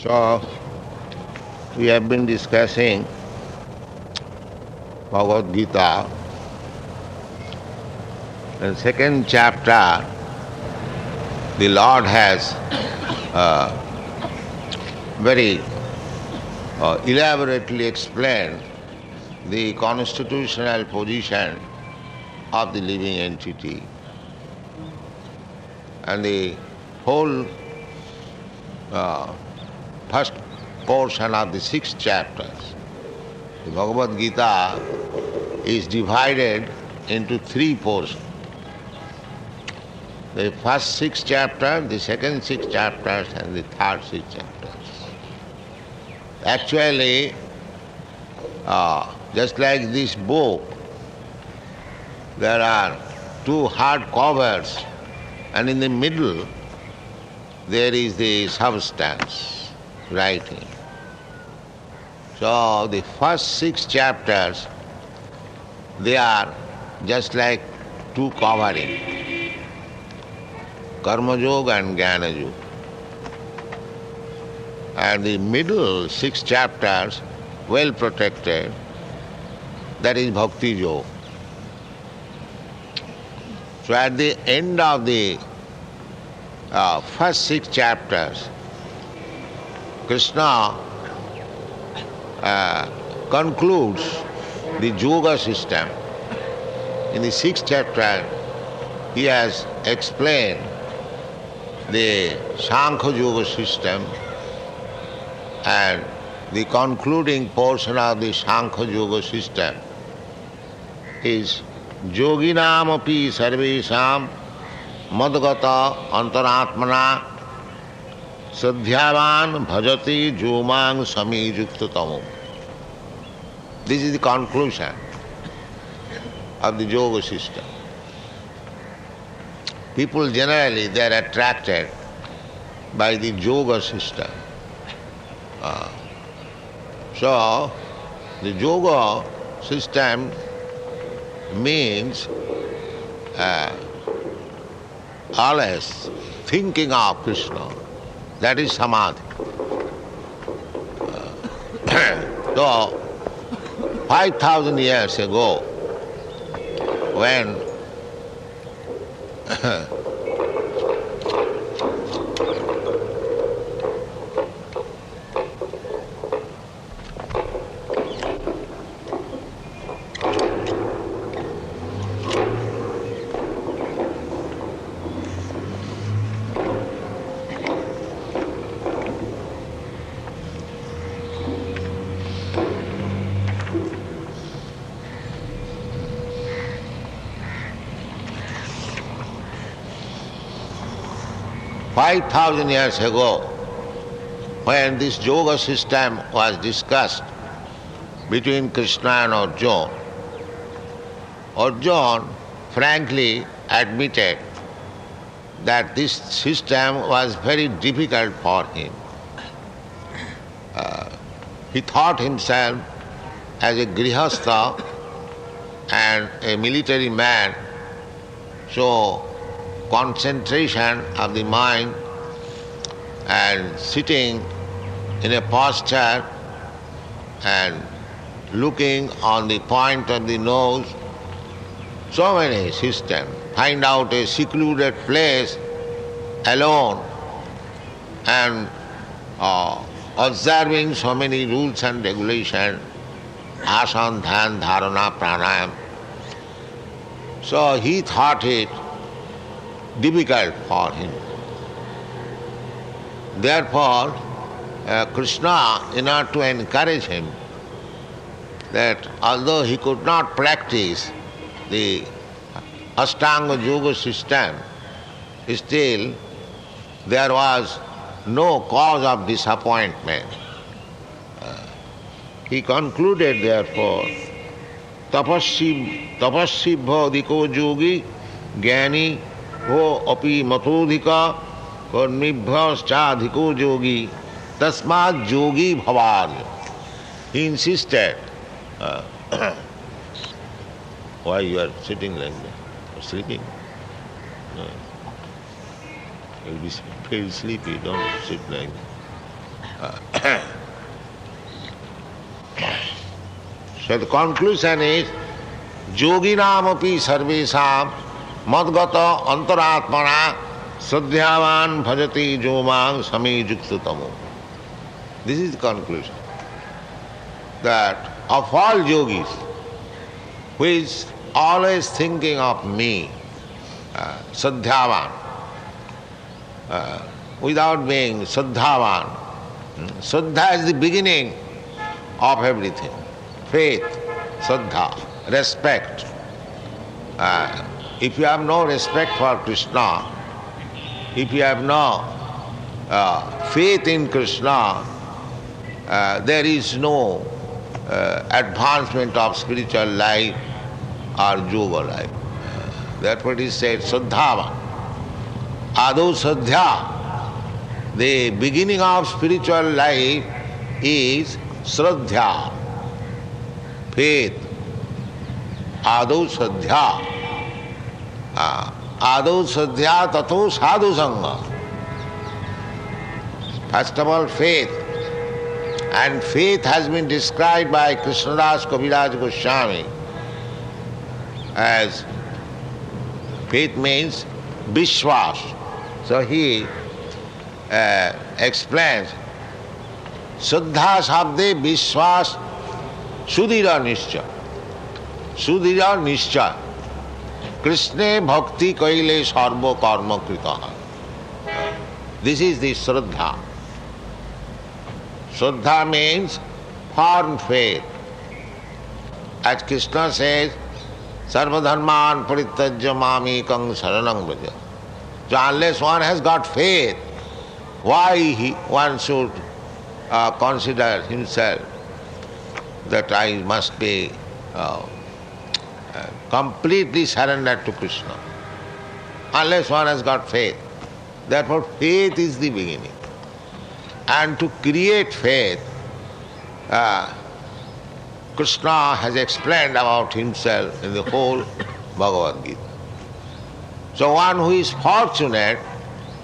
So, we have been discussing Bhagavad Gita, and second chapter, the Lord has very elaborately explained the constitutional position of the living entity. And the whole first portion of the 6 chapters, the Bhagavad Gita, is divided into 3 portions. The first 6 chapters, the second 6 chapters, and the third 6 chapters. Actually, just like this book, there are 2 hard covers, and in the middle there is the substance, writing. So the first 6 chapters, they are just like 2 covering, Karma Yoga and Jnana Yoga. And the middle 6 chapters, well protected, that is Bhakti Yoga. So at the end of the first 6 chapters, Krishna concludes the yoga system. In the 6th chapter, he has explained the Sankhya Yoga system, and the concluding portion of the Sankhya Yoga system is Yoginam api sarvesham madgata antaratmana sadhyavan bhajati jomang samijuktatamam. This is the conclusion of the yoga system. People generally, they are attracted by the yoga system. So, the yoga system means always thinking of Krishna. That is samadhi. So, 5,000 years ago, when $5,000 years ago, when this yoga system was discussed between Krishna and Arjuna, Arjuna frankly admitted that this system was very difficult for him. He thought himself as a grihastha and a military man, so concentration of the mind and sitting in a posture and looking on the point of the nose, so many systems. Find out a secluded place alone and observing so many rules and regulations, asana, dhyan, dharana, pranayam. So he thought it difficult for him. Therefore, Krishna, in order to encourage him, that although he could not practice the Ashtanga Yoga system, still there was no cause of disappointment. He concluded, therefore, tapasibha diko yogi jnani ho api matodhika karmibhyaschadhiko yogi tasmad yogi bhavar. He insisted. Why you are sitting like that? Sleeping? No. You'll be feel sleepy, don't sit like that. So the conclusion is, yoginam api sarvesam madgata antaratmana sadhyavan bhajati jomang sami juktutamo. This is the conclusion. That of all yogis, who is always thinking of me, sadhyavan, without being sadhavan. Saddha is the beginning of everything. Faith, saddha, respect. If you have no respect for Krishna, if you have no faith in Krishna, there is no advancement of spiritual life or yoga life. Therefore it is said, saddhava. Ado saddhya. The beginning of spiritual life is shraddha, faith. Ado saddhya. Ado saddhya tato sadhu sangha. First of all, faith. And faith has been described by Krishnadas Kaviraj Goswami as, faith means Vishwas. So he explains, Saddha Shabde Vishwas Sudhira Nishcha. Sudhira Nishcha. Krishne Bhakti Kaile Sarva Karma Kritaha. This is the Shraddha. Shraddha means firm faith. As Krishna says, Sarva dharman parityajya mamekam saranam vraja. So unless one has got faith, why one should consider himself that I must be completely surrendered to Krishna? Unless one has got faith. Therefore faith is the beginning. And to create faith, Krishna has explained about himself in the whole Bhagavad Gita. So one who is fortunate,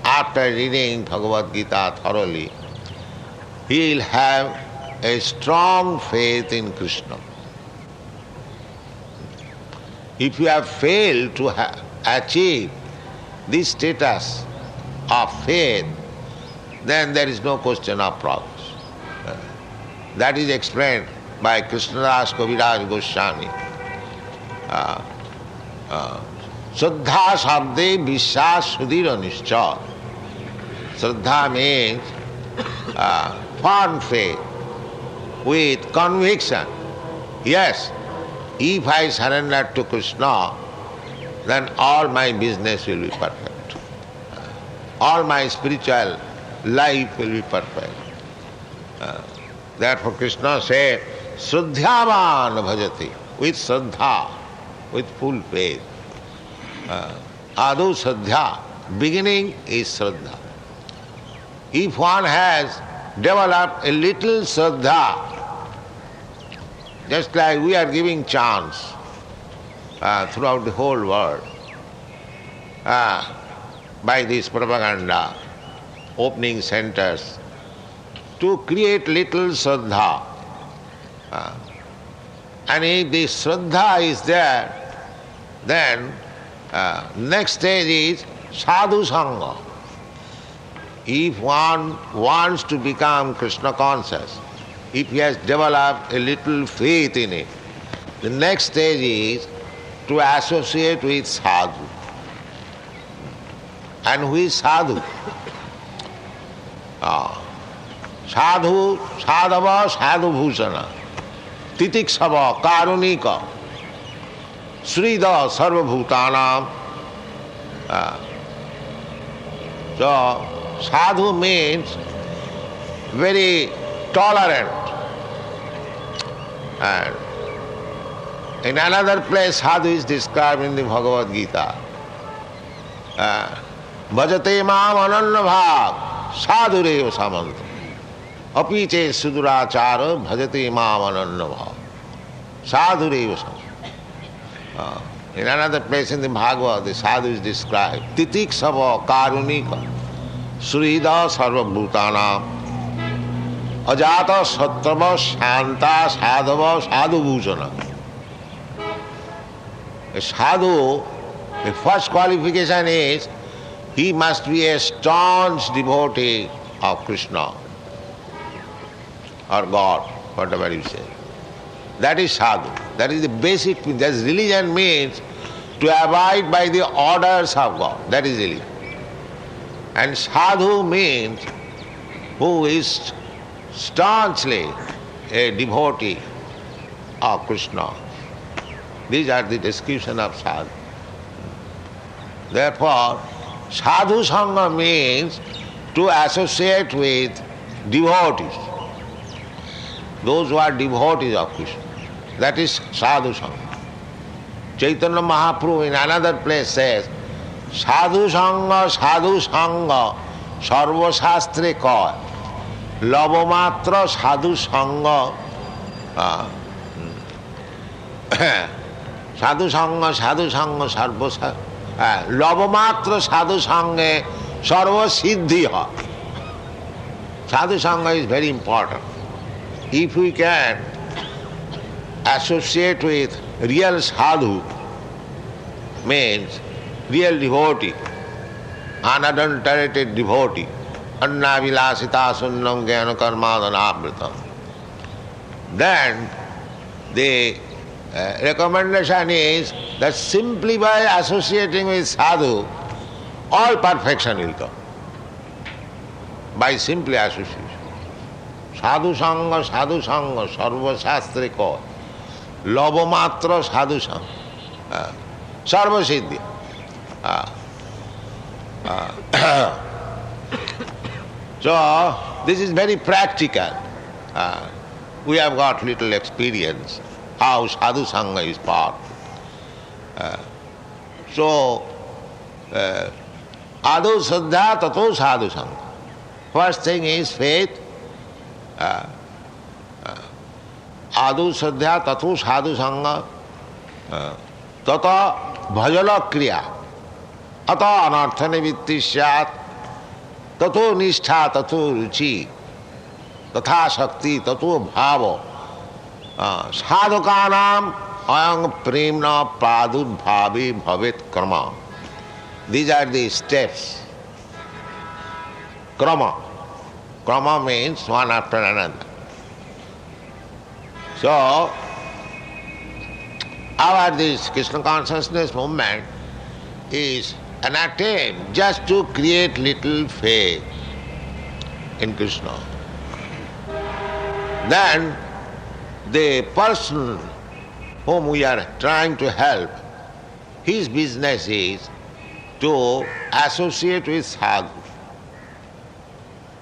after reading Bhagavad Gita thoroughly, he will have a strong faith in Krishna. If you have failed to achieve this status of faith, then there is no question of progress. That is explained by Krishnadas Kaviraj Goswami. Shraddha Shabde Vishwas Sudhira Nishcha. Shraddha means firm faith with conviction. Yes, if I surrender to Krishna, then all my business will be perfect. All my spiritual life will be perfect. Therefore Krishna said, Shraddhyavan bhajati, with Shraddha, with full faith. Ado Shraddha, beginning is Shraddha. If one has developed a little Shraddha, just like we are giving chance throughout the whole world by this propaganda, opening centers, to create little Shraddha. And if this Shraddha is there, then next stage is Sadhu Sangha. If one wants to become Krishna conscious, if he has developed a little faith in it, the next stage is to associate with sadhu. And who is sadhu? Sadhu, sadhava, sadhu bhusana, titikshava, karunika, srida, sarva bhutanam. So, sadhu means very tolerant. And in another place, sadhu is described in the Bhagavad Gita. Bhajate mam ananya bhav, sadhureva samanta. Apiche sudurachara, bhajate mam ananya bhav, sadhureva samanta. In another place in the Bhagavad, the sadhu is described. Titikshava karunika, surida sarva bhutanam. ajata sattva shanta sadhava sadhubhusana. A sadhu, the first qualification is he must be a staunch devotee of Krishna or God, whatever you say. That is sadhu. That is the basic thing. That religion means to abide by the orders of God. That is religion. And sadhu means who is staunchly a devotee of Krishna. These are the description of sadhu. Therefore, sadhu sangha means to associate with devotees. Those who are devotees of Krishna. That is sadhu sangha. Chaitanya Mahaprabhu in another place says, sadhu sangha, sarva shastre kaya, labamatra sadhu sangha, sadhu sangha, sarva labamatra sadhu sangha, sarva siddhi. Sadhu sangha is very important. If we can associate with real sadhu, means real devotee, unadulterated devotee, anna vilasita sunnam jnana karmadanavrita, then the recommendation is that simply by associating with sadhu, all perfection will come. By simply association. Sadhu sangha, sarva shastre kaya, labamatra sadhu sangha, sarva siddhi. So, this is very practical. We have got little experience how sadhu sangha is powerful. Adu saddha tato sadhu sangha. First thing is faith. Adu saddha tato sadhu sangha. Tata bhajana kriya. Ata anartha nivitti syat. Tato nishtha tato ruchi. Tatha shakti tato bhava. Sadhukanam ayang premna pradudbhavi bhavet karma. These are the steps. Krama. Krama means one after another. So, this Krishna consciousness movement is an attempt just to create little faith in Krishna. Then the person whom we are trying to help, his business is to associate with sadhu.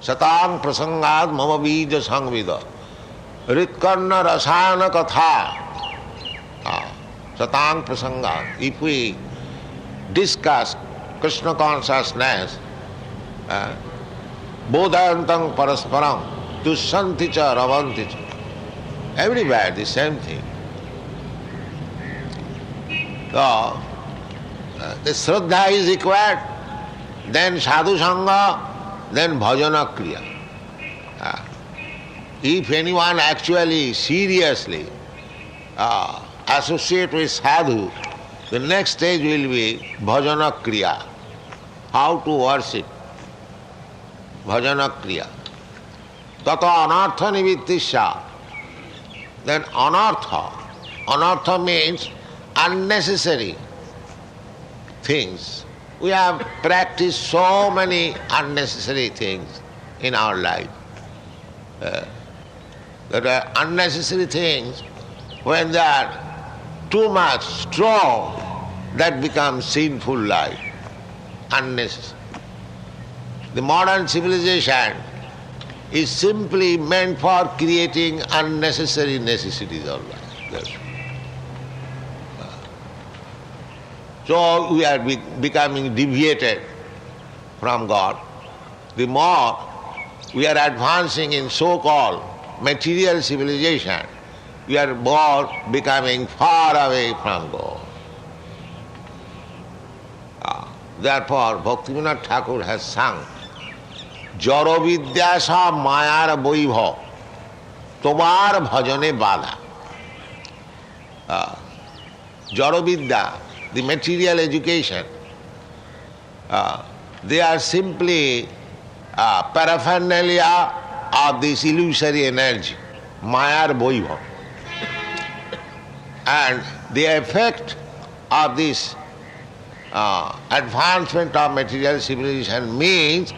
Satang prasangad mama bija sangvida. Ritkarna rasana katha. Satang prasangad. If we discuss Krishna consciousness, bodhayantang parasparam, dushanti cha ravanti cha. Everywhere the same thing. So, the Shraddha is required, then sadhu sangha, then bhajana kriya. If anyone actually, seriously associate with sadhu, the next stage will be bhajana kriya. How to worship. Bhajana kriya. Tata anartha nivittisya. Then anartha. Anartha means unnecessary things. We have practiced so many unnecessary things in our life. There are unnecessary things, when they are too much strong, that becomes sinful life. Unnecessary. The modern civilization is simply meant for creating unnecessary necessities of life. So we are becoming deviated from God. The more we are advancing in so-called material civilization, we are more becoming far away from God. Therefore, Bhaktivinoda Thakur has sung, Jaro Vidyasa Mayar Boibha তোমার ভজনে বাধা. Jaravidya, the material education, they are simply paraphernalia of this illusory energy, Mayar Boibhav. And the effect of this advancement of material civilization means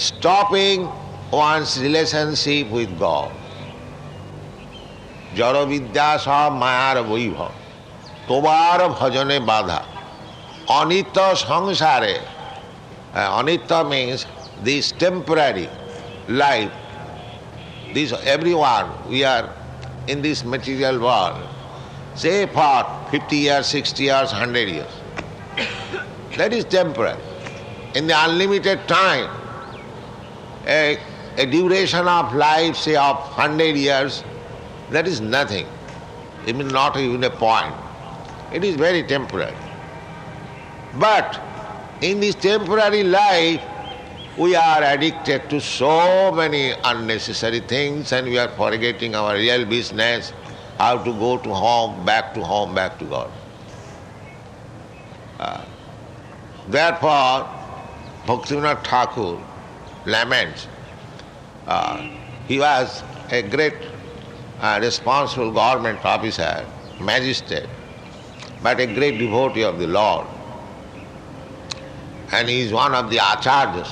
stopping one's relationship with God. Jaravidya sab Mayar Boibhav. তোমার ভজনে বাধা. অনিত্য সংসারে, অনিত্য means this temporary life, this everyone, we are in this material world, say for 50 years, 60 years, 100 years. That is temporary. In the unlimited time, a duration of life, say of 100 years, that is nothing, even not even a point. It is very temporary. But in this temporary life, we are addicted to so many unnecessary things and we are forgetting our real business, how to go to home, back to home, back to God. Therefore, Bhaktivinoda Thakur laments. He was a great responsible government officer, magistrate, but a great devotee of the Lord. And he is one of the acharyas,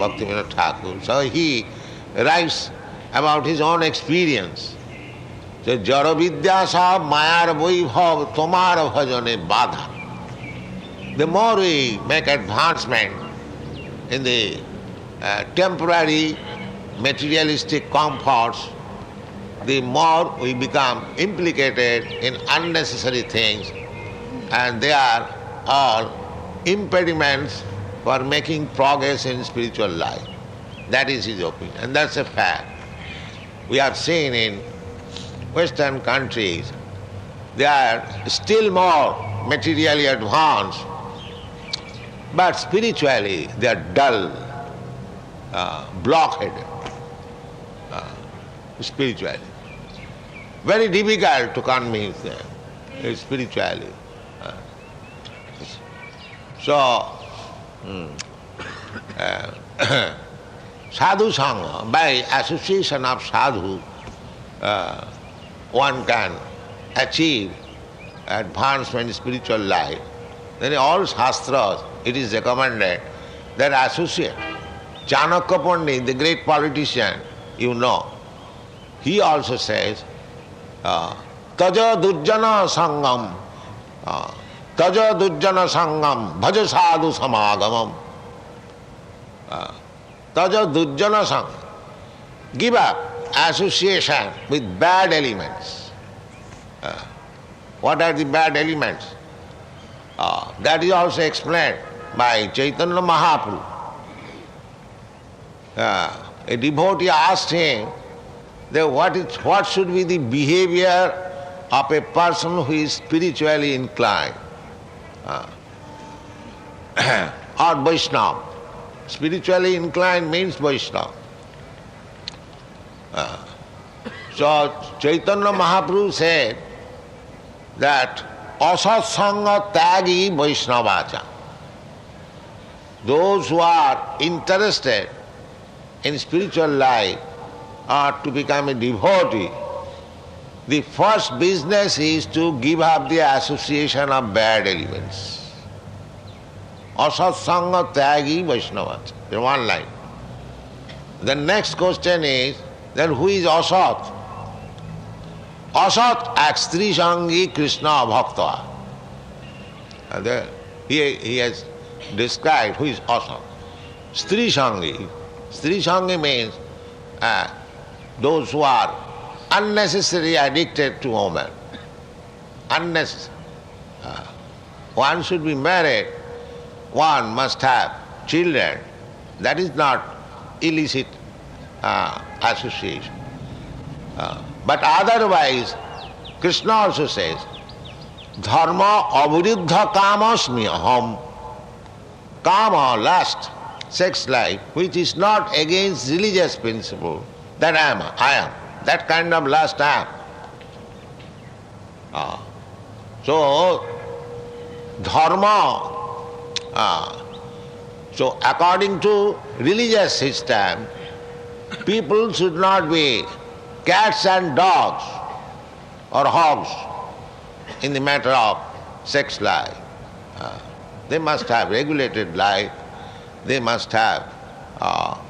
Bhaktivinoda Thakur. So he writes about his own experience. So, Jaravidya sab Mayar Boibhav tomar bhajane badha. The more we make advancement in the temporary materialistic comforts, the more we become implicated in unnecessary things, and they are all impediments for making progress in spiritual life. That is his opinion, and that's a fact. We have seen in Western countries, they are still more materially advanced, but spiritually they are dull, blockheaded, spiritually. Very difficult to convince them spiritually. So, sadhu sangha, by association of sadhu, one can achieve advancement in spiritual life. Then in all shastras it is recommended that associate. Chanakya Pandit, the great politician, you know, he also says, Taja Durjana Sangam, Taja Durjana Sangam, Bhaja Sadhu Samagamam. Taja Durjana Sangam. Give up association with bad elements. What are the bad elements? That is also explained by Chaitanya Mahaprabhu. A devotee asked him that what should be the behavior of a person who is spiritually inclined, or Vaishnava. Spiritually inclined means Vaishnava. So Chaitanya Mahaprabhu said that asat sangha tyagi Vaishnavacha. Those who are interested in spiritual life or to become a devotee, the first business is to give up the association of bad elements. Asat sangha tyagi Vaishnavacha. In one line. The next question is, then who is asat? Asat akstri sangi Krishna bhakta. And there he has described who is asat. Stri sangi. Stri sangi means those who are unnecessarily addicted to women. Unnecessary. One should be married, one must have children. That is not illicit association. But otherwise, Krishna also says, Dharma aviruddha kamasmi aham. Kama, lust, sex life, which is not against religious principle, that I am. That kind of lust I am. So, dharma, so according to religious system, people should not be cats and dogs or hogs in the matter of sex life. They must have regulated life, they must have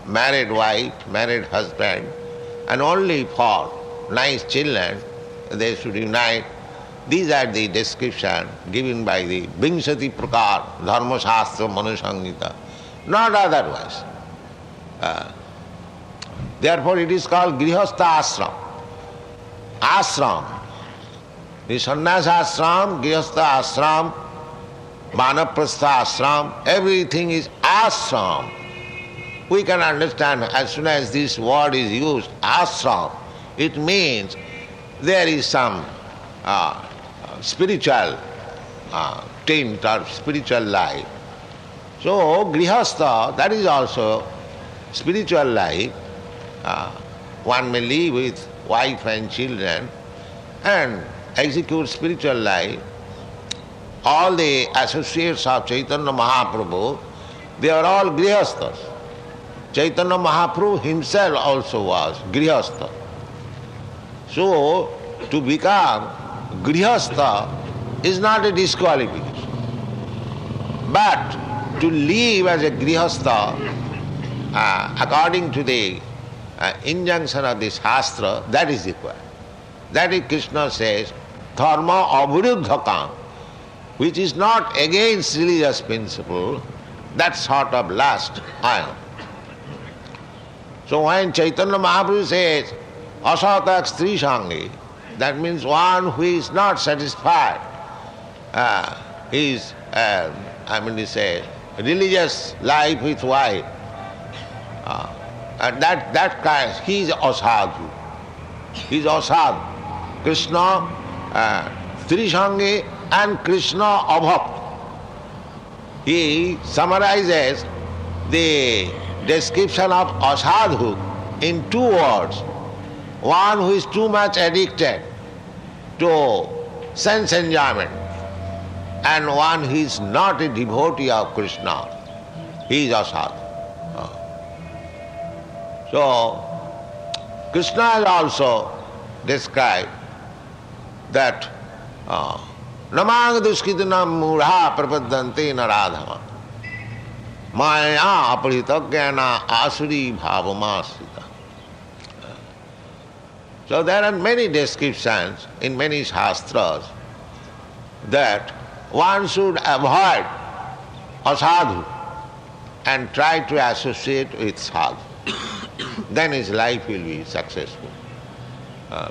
married wife, married husband, and only for nice children they should unite. These are the description given by the Vimsati Prakar Dharma Shastra Manusangita, not otherwise. Therefore it is called Grihastha Ashram. Ashram. The Sannyasa Ashram, Grihastha Ashram, Vanaprastha Ashram, everything is ashram. We can understand as soon as this word is used, ashram, it means there is some spiritual tint or spiritual life. So, Grihastha, that is also spiritual life. One may live with wife and children and execute spiritual life. All the associates of Chaitanya Mahaprabhu, they are all Grihasthas. Chaitanya Mahaprabhu himself also was Grihastha. So, to become Grihastha is not a disqualification. But to live as a Grihastha, according to the injunction of the Shastra, that is required. That is Krishna says, dharma aviruddhakam, which is not against religious principle, that sort of lust I am. So when Chaitanya Mahaprabhu says, asatak stri sangi, that means one who is not satisfied, he says, religious life with wife, and that kind, he is asadhu. He is asadhu. Krishna, Trisangi and Krishna abhapt. He summarizes the description of asadhu in 2 words. One who is too much addicted to sense enjoyment, and one who is not a devotee of Krishna. He is asadhu. So, Krishna has also described that namang duskitanam mudha prapaddante naradhama maya aparitagyana asuri bhavamasrita. So there are many descriptions in many shastras that one should avoid asadhu and try to associate with sadhu. Then his life will be successful.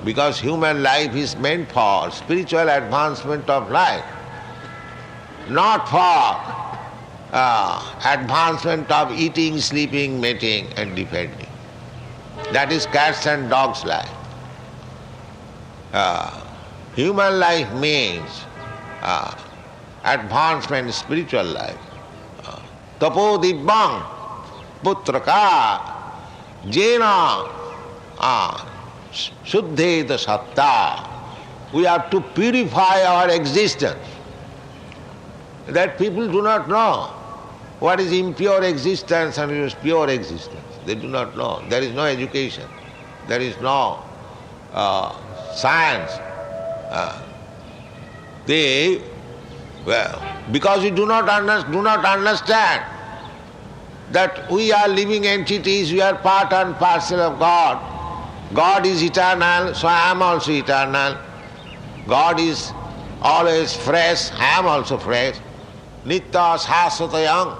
Because human life is meant for spiritual advancement of life, not for advancement of eating, sleeping, mating and defending. That is cats and dogs' life. Human life means advancement, spiritual life. Tapo dibbang putraka jena Shuddheta satta. We have to purify our existence. That people do not know what is impure existence and what is pure existence. They do not know. There is no education. There is no science. Because we do not understand that we are living entities, we are part and parcel of God. God is eternal, so I am also eternal. God is always fresh, I am also fresh. Nitya Shasvatayam.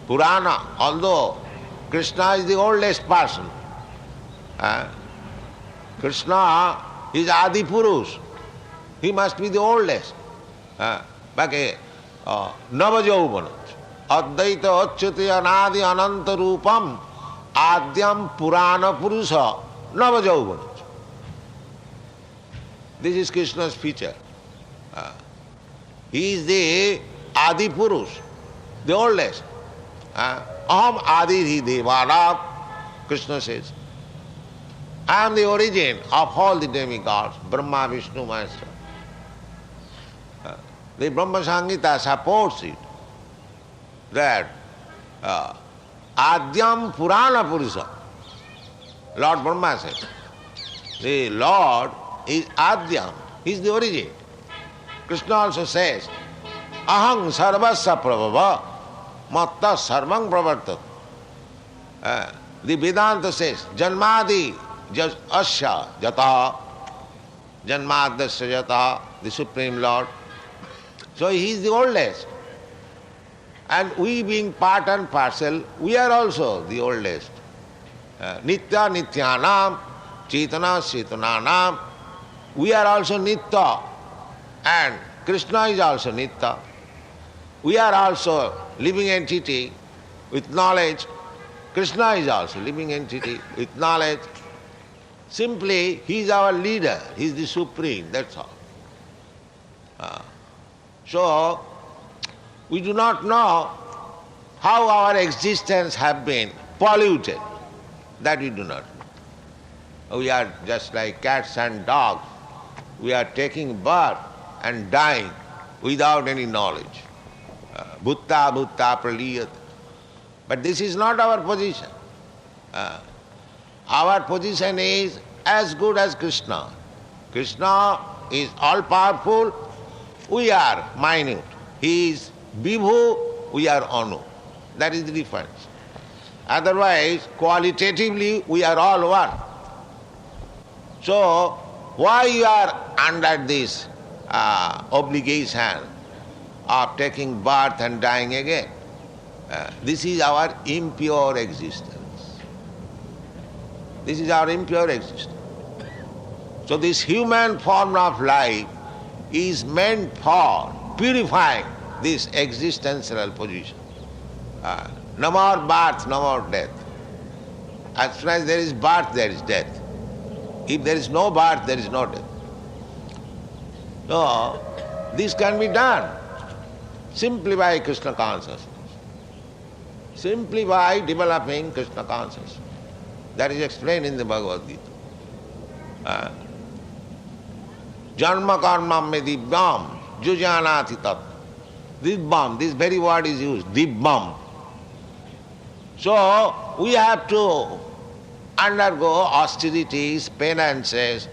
Purana, although Krishna is the oldest person. Krishna is Adi Purush. He must be the oldest. Nava Jauvanat. Advaita Achyati Anadi Ananta Rupam Adyam Purana Purusha Nava Jauvanat. This is Krishna's feature. He is the Adi Purush, the oldest. Aham Adi Devanam Krishna says, I am the origin of all the demigods, Brahma, Vishnu, myself. The Brahma Samhita supports it, that Adyam Purana Purusha, Lord Brahma says, the Lord is Adyam, he is the origin. Krishna also says, Aham sarvasya prabhava, matta sarvang pravartat. The Vedanta says, Janmadi asya jata, Janmadasya jata, the Supreme Lord. So he is the oldest. And we being part and parcel, we are also the oldest. Nitya nityanam, Chaitana chetananam, we are also Nitya. And Krishna is also Nitya. We are also living entity with knowledge. Krishna is also living entity with knowledge. Simply, he is our leader, he is the supreme, that's all. So, we do not know how our existence have been polluted. That we do not know. We are just like cats and dogs. We are taking birth and dying without any knowledge. Bhutta bhutta praliyat. But this is not our position. Our position is as good as Krishna. Krishna is all-powerful, we are minute. He is Vibhu, we are Anu. That is the difference. Otherwise, qualitatively, we are all one. So, why you are under this obligation of taking birth and dying again? This is our impure existence. This is our impure existence. So this human form of life is meant for purifying this existential position. No more birth, no more death. As soon as there is birth, there is death. If there is no birth, there is no death. So, this can be done simply by Krishna consciousness. Simply by developing Krishna consciousness. That is explained in the Bhagavad Gita. Janma karma me dibbam jujanati tat. Dibbam, this very word is used, dibbam. So, we have to undergo austerities, penances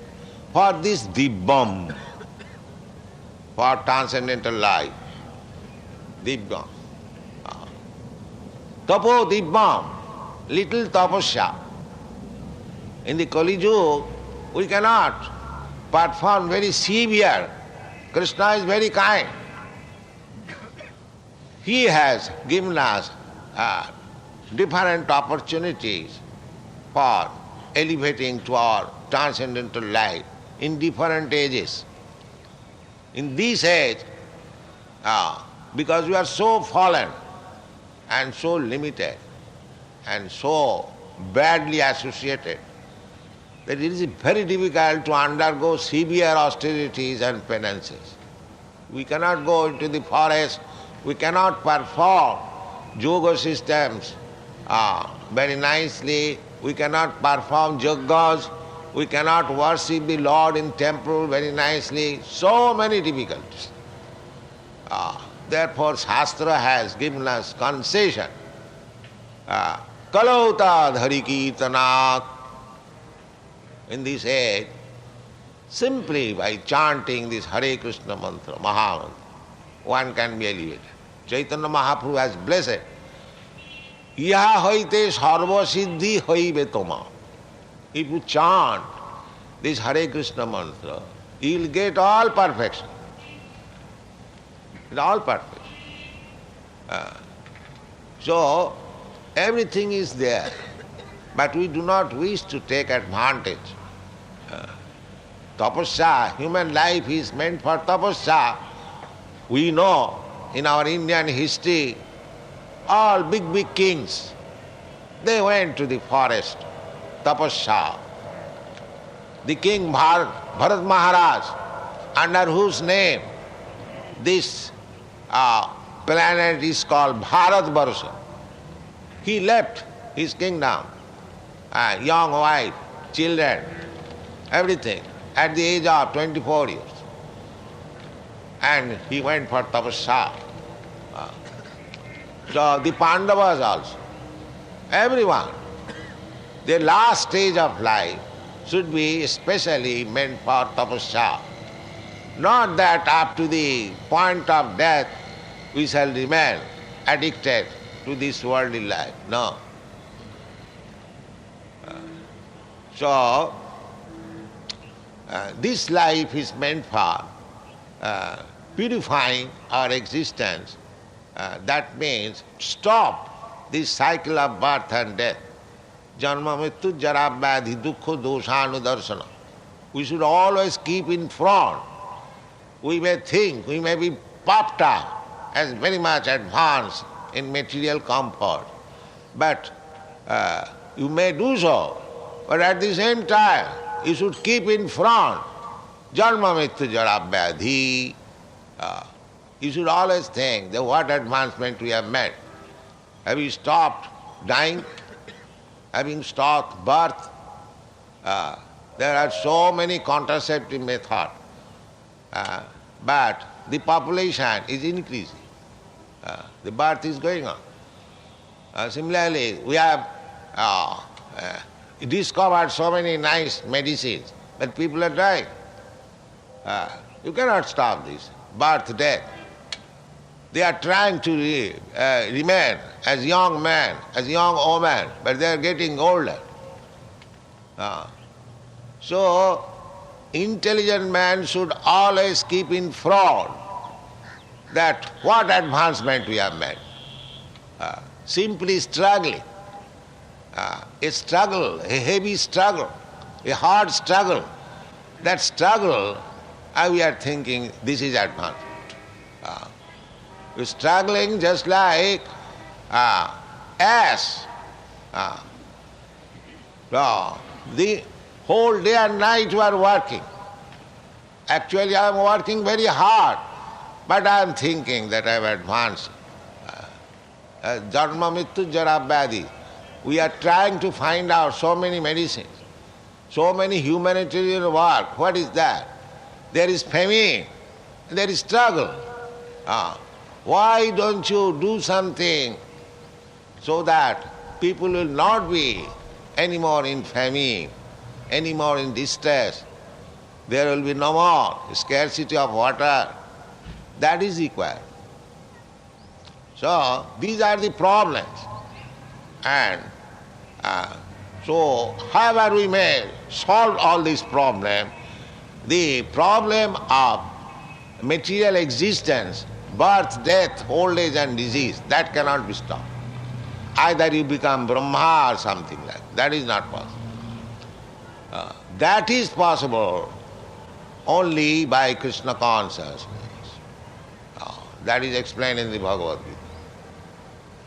for this dibbam, for transcendental life. Dibbam. Tapo dibbam, little tapasya. In the Kali Yuga, we cannot perform very severe. Krishna is very kind. He has given us different opportunities for elevating to our transcendental life in different ages. In this age, because we are so fallen and so limited and so badly associated, that it is very difficult to undergo severe austerities and penances. We cannot go into the forest, we cannot perform yoga systems very nicely, we cannot perform yajnas, we cannot worship the Lord in temple very nicely, so many difficulties. Therefore Shastra has given us concession. Kalauta dhari kirtanat. In this age, simply by chanting this Hare Krishna mantra, Mahamantra, one can be elevated. Chaitanya Mahaprabhu has blessed, Iha hoite sarva siddhi hoibe toma. If you chant this Hare Krishna mantra, you will get all perfection. It's all perfection. So, everything is there. But we do not wish to take advantage. Tapasya, human life is meant for tapasya. We know in our Indian history, all big kings, they went to the forest, tapasya. The king Bharat Maharaj, under whose name this planet is called Bharat Varsha, he left his kingdom young wife, children, everything, at the age of 24 years. And he went for tapasya. So the Pandavas also, everyone, their last stage of life should be especially meant for tapasya. Not that up to the point of death we shall remain addicted to this worldly life. No. So, this life is meant for purifying our existence. That means stop this cycle of birth and death. Janma mrityu jara vyadhi dukkha doshanudarsana. We should always keep in front. We may think, we may be puffed up as very much advanced in material comfort, but you may do so, but at the same time you should keep in front janma mrityu jara vyadhi. You should always think that what advancement we have made. Have you stopped dying? Having stopped birth? There are so many contraceptive methods, but the population is increasing. The birth is going on. Similarly, we have discovered so many nice medicines, but people are dying. You cannot stop this birth, death. They are trying to remain as young men, as young women, but they are getting older. So, intelligent man should always keep in front that what advancement we have made. Simply struggling. A struggle, a heavy struggle, a hard struggle. That struggle, we are thinking this is advancement. You're struggling just like ass. The whole day and night you are working. Actually I am working very hard, but I am thinking that I have advanced. Janma mrityu jara vyadhi. We are trying to find out so many medicines, so many humanitarian work. What is that? There is famine, there is struggle. Why don't you do something so that people will not be anymore in famine, anymore in distress? There will be no more scarcity of water. That is required. So, these are the problems. And so, however we may solve all these problems, the problem of material existence, birth, death, old age and disease, that cannot be stopped. Either you become Brahma or something like that. That is not possible. That is possible only by Krishna consciousness. That is explained in the Bhagavad Gita.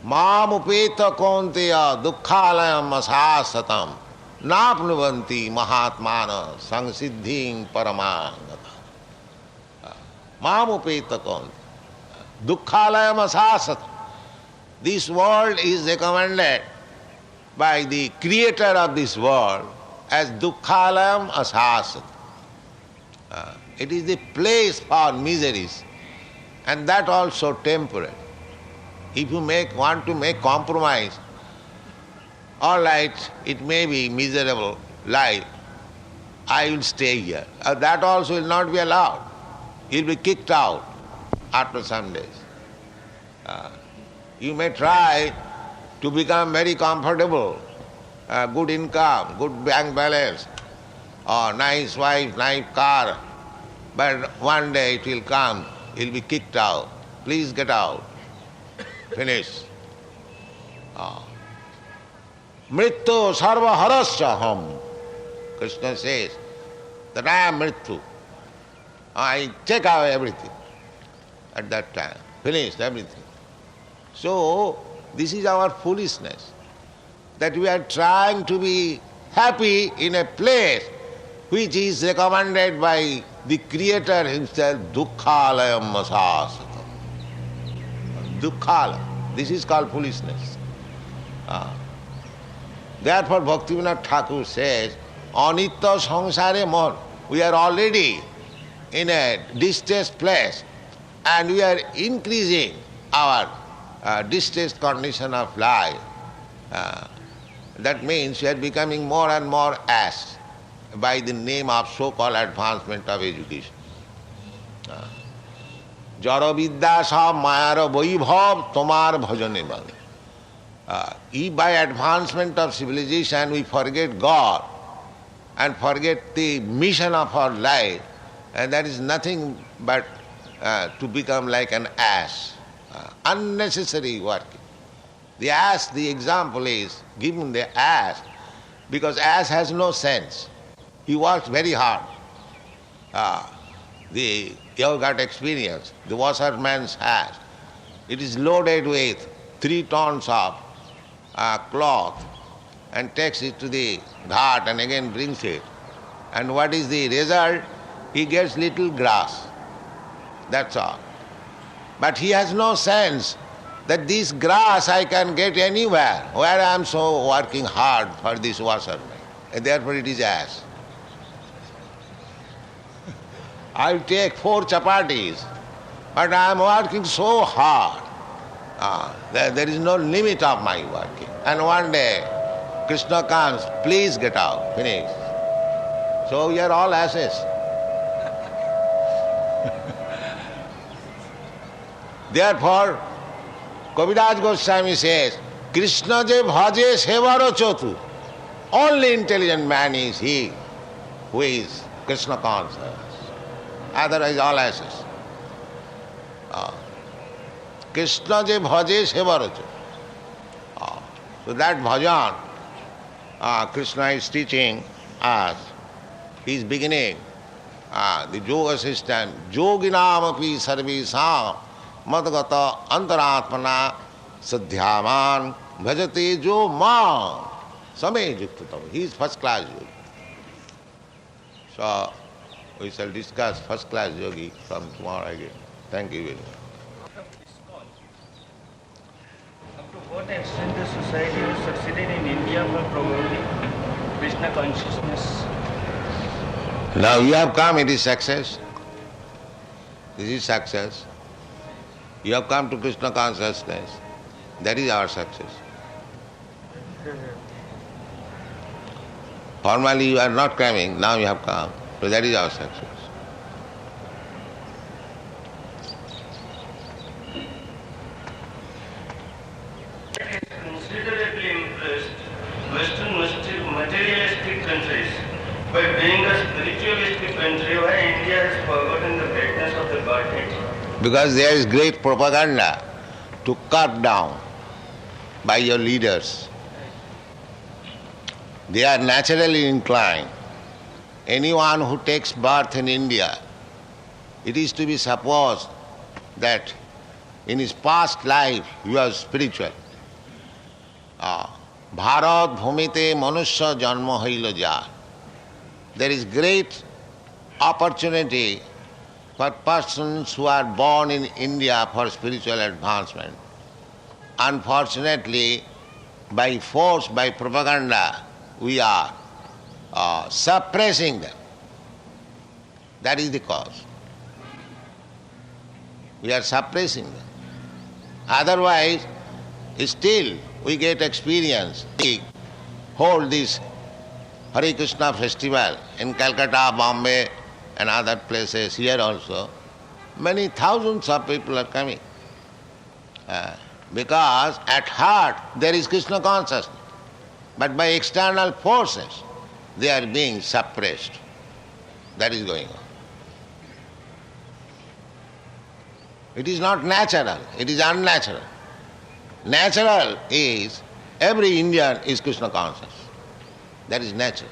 Mam upeta kaunteya dukkhalayam asasatam napnuvanti mahatmana samsiddhim paramangata. Mam upeta kaunteya dukkhalayam asasatam. This world is recommended by the creator of this world as dukkhalayam asasatam. It is the place for miseries, and that also temporary. If you want to make compromise, all right, it may be miserable life, I will stay here. That also will not be allowed. You will be kicked out after some days. You may try to become very comfortable, good income, good bank balance, or nice wife, nice car, but one day it will come, you will be kicked out. Please get out. Finish. Mrityu sarva harasya ham. Krishna says that I am Mrityu. I take away everything at that time. Finished everything. So, this is our foolishness, that we are trying to be happy in a place which is recommended by the Creator himself, dukkhalayam asasatam. Dukkhalayam. This is called foolishness. Therefore Bhaktivinoda Thakur says, Anitya sangsare mon. We are already in a distressed place and we are increasing our distressed condition of life. That means we are becoming more and more ass by the name of so-called advancement of education. Jara vidya sa mayar vaibhav tomar bhajane bhage. If by advancement of civilization we forget God and forget the mission of our life, and that is nothing but to become like an ass. Unnecessary working. The ass, the example is given the ass because ass has no sense. He works very hard. You have got experience. The washerman's ass. It is loaded with 3 tons of cloth and takes it to the ghat and again brings it. And what is the result? He gets little grass. That's all. But he has no sense that this grass I can get anywhere where I am so working hard for this washerman. And therefore it is ass. I'll take 4 chapatis, but I am working so hard. There is no limit of my working. And one day, Krishna comes, please get out, finish. So we are all asses. Therefore, Kaviraj Goswami says, Krishna je bhaje sevaro chotu. Only intelligent man is he who is Krishna conscious. Otherwise all asses. Krishna je bhaje sevaro chotu. So that bhajan, Krishna is teaching us. He is beginning the yoga system. Yoginam api sarvesam madgata antaratmana sadhyaman bhajate jo mam samay yuktatam. He is first class yogi. So we shall discuss first class yogi from tomorrow again. Thank you very much. Up to what extent the society has succeeded in India for promoting Krishna consciousness? Now you have come, it is success. This is success. You have come to Krishna consciousness. That is our success. Formally you are not coming, now you have come. So that is our success. Considerably impressed Western materialistic countries by being a spiritualistic country, why India has forgotten the greatness of the Godhead? Because there is great propaganda to cut down by your leaders. They are naturally inclined. Anyone who takes birth in India, it is to be supposed that in his past life he was spiritual. Bharat bhumite manusya janma haila jar. There is great opportunity for persons who are born in India for spiritual advancement. Unfortunately, by force, by propaganda, we are suppressing them. That is the cause. We are suppressing them. Otherwise, still we get experience. We hold this Hare Krishna festival in Calcutta, Bombay and other places, here also. Many thousands of people are coming. Because at heart there is Krishna consciousness. But by external forces they are being suppressed. That is going on. It is not natural, it is unnatural. Natural is every Indian is Krishna conscious. That is natural.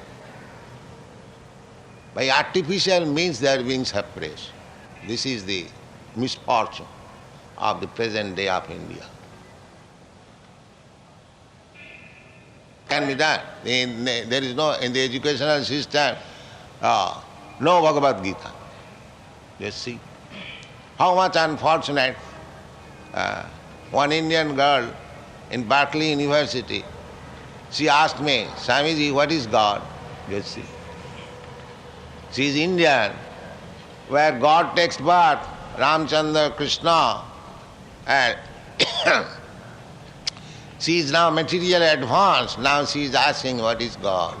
By artificial means they are being suppressed. This is the misfortune of the present day of India. Can be done. There is no, in the educational system, no Bhagavad Gita. Just see. How much unfortunate. One Indian girl in Berkeley University, She asked me, Swamiji, what is God? Just see. She is Indian, where God takes birth, Ramchandra, Krishna, and she is now materially advanced. Now she is asking what is God.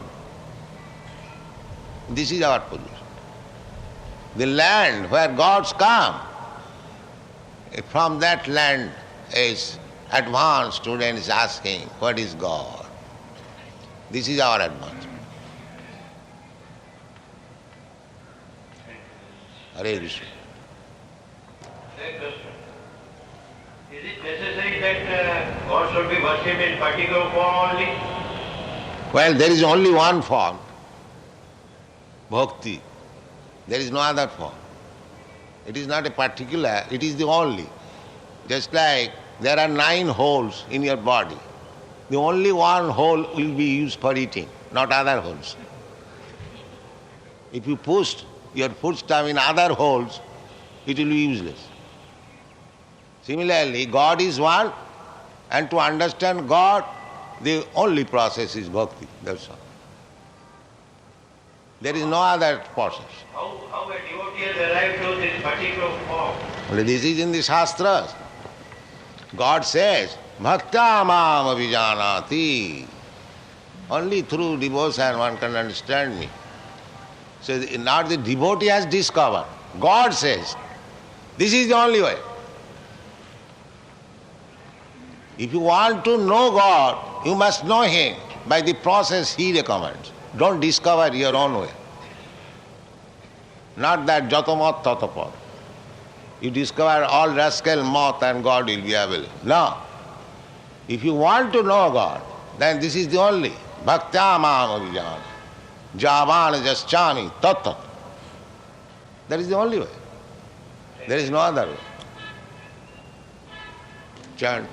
This is our position. The land where gods come, from that land is advanced student is asking what is God. This is our advancement. Hare Krishna. Next question. Is it necessary that God should be worshipped in particular form only? Well, there is only one form, bhakti. There is no other form. It is not a particular, it is the only. Just like there are 9 holes in your body. The only one hole will be used for eating, not other holes. If you push your footstep in other holes, it will be useless. Similarly, God is one, and to understand God, the only process is bhakti. That's all. There is no other process. How a devotee has arrived to this particular form? Only this is in the Shastras. God says, Bhakta mam avijanati. Only through devotion one can understand me. So not the devotee has discovered. God says, this is the only way. If you want to know God, you must know Him by the process He recommends. Don't discover your own way. Not that jatamat tatapad. You discover all rascal moth and God will be available. No. If you want to know God, then this is the only. Bhaktya mam avijana. Javana jaschami tatat. That is the only way. There is no other way. Chant.